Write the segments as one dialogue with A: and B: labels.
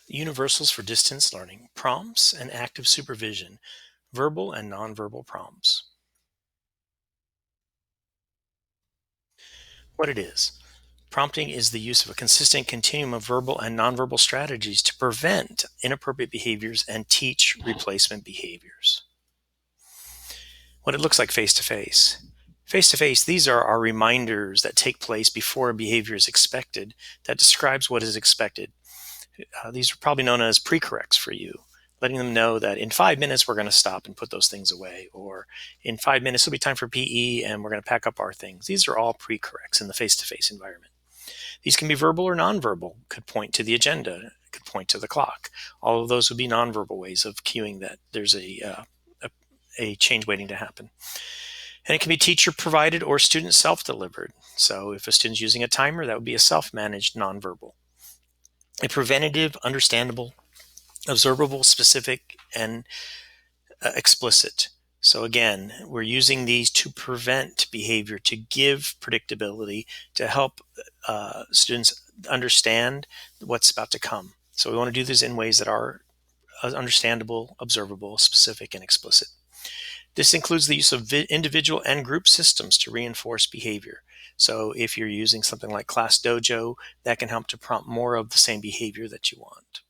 A: Universals for distance learning, prompts and active supervision, verbal and nonverbal prompts. What it is. Prompting is the use of a consistent continuum of verbal and nonverbal strategies to prevent inappropriate behaviors and teach replacement behaviors. What it looks like face to face. Face to face, these are our reminders that take place before a behavior is expected that describes what is expected. These are probably known as pre-corrects for you, letting them know that in 5 minutes we're going to stop and put those things away, or in 5 minutes it'll be time for PE and we're going to pack up our things. These are all pre-corrects in the face-to-face environment. These can be verbal or nonverbal, could point to the agenda, could point to the clock. All of those would be nonverbal ways of cueing that there's a change waiting to happen. And it can be teacher provided or student self-delivered. So if a student's using a timer, that would be a self-managed nonverbal. A preventative, understandable, observable, specific, and explicit. So again, we're using these to prevent behavior, to give predictability, to help students understand what's about to come. So we want to do this in ways that are understandable, observable, specific, and explicit. This includes the use of individual and group systems to reinforce behavior. So if you're using something like ClassDojo, that can help to prompt more of the same behavior that you want.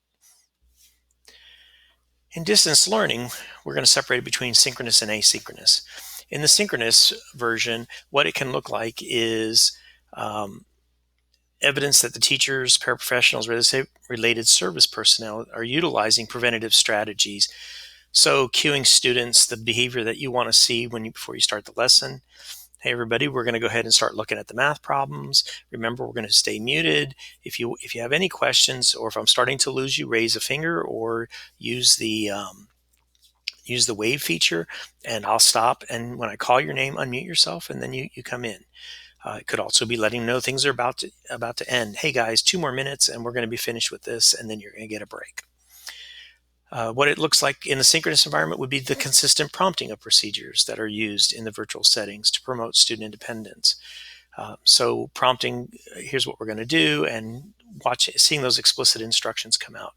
A: In distance learning, we're going to separate it between synchronous and asynchronous. In the synchronous version, what it can look like is evidence that the teachers, paraprofessionals, related service personnel are utilizing preventative strategies. So cueing students the behavior that you want to see before you start the lesson. Hey everybody, we're going to go ahead and start looking at the math problems. Remember, we're going to stay muted. If you have any questions, or if I'm starting to lose you, raise a finger or use the wave feature, and I'll stop. And when I call your name, unmute yourself, and then you come in. It could also be letting you know things are about to end. Hey guys, 2 more minutes, and we're going to be finished with this, and then you're going to get a break. What it looks like in the synchronous environment would be the consistent prompting of procedures that are used in the virtual settings to promote student independence. So prompting, here's what we're going to do, and seeing those explicit instructions come out.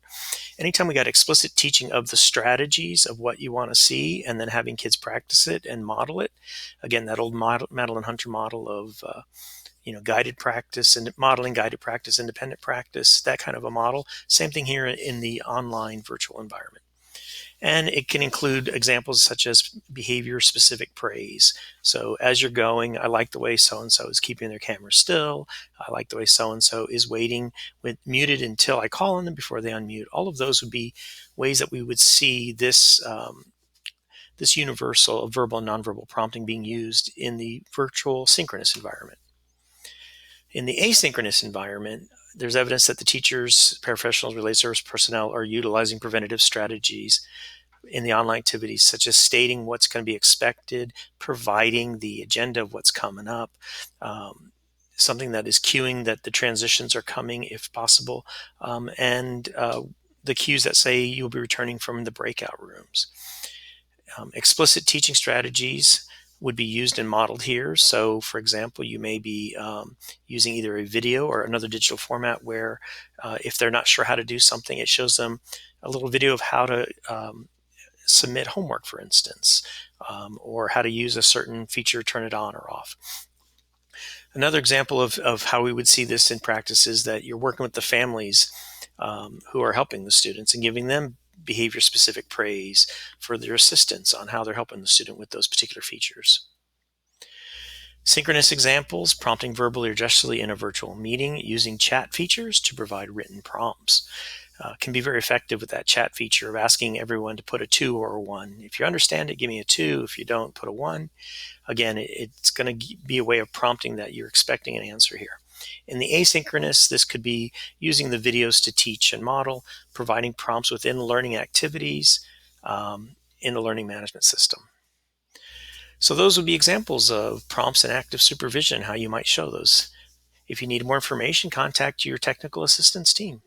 A: Anytime we got explicit teaching of the strategies of what you want to see, and then having kids practice it and model it. Again, that old Madeline Hunter model of guided practice and modeling, guided practice, independent practice, that kind of a model. Same thing here in the online virtual environment. And it can include examples such as behavior-specific praise. So as you're going, I like the way so-and-so is keeping their camera still. I like the way so-and-so is waiting muted until I call on them before they unmute. All of those would be ways that we would see this universal of verbal and nonverbal prompting being used in the virtual synchronous environment. In the asynchronous environment, there's evidence that the teachers, paraprofessionals, related service personnel are utilizing preventative strategies in the online activities, such as stating what's going to be expected, providing the agenda of what's coming up, something that is cueing that the transitions are coming if possible, and the cues that say you'll be returning from the breakout rooms. Explicit teaching strategies would be used and modeled here. So for example, you may be using either a video or another digital format where if they're not sure how to do something, it shows them a little video of how to submit homework, for instance, or how to use a certain feature, turn it on or off. Another example of how we would see this in practice is that you're working with the families who are helping the students and giving them behavior-specific praise for their assistance on how they're helping the student with those particular features. Synchronous examples, prompting verbally or gesturally in a virtual meeting using chat features to provide written prompts. Can be very effective with that chat feature of asking everyone to put a 2 or a 1. If you understand it, give me a 2. If you don't, put a 1. Again, it's going to be a way of prompting that you're expecting an answer here. In the asynchronous, this could be using the videos to teach and model, providing prompts within learning activities in the learning management system. So those would be examples of prompts and active supervision, how you might show those. If you need more information, contact your technical assistance team.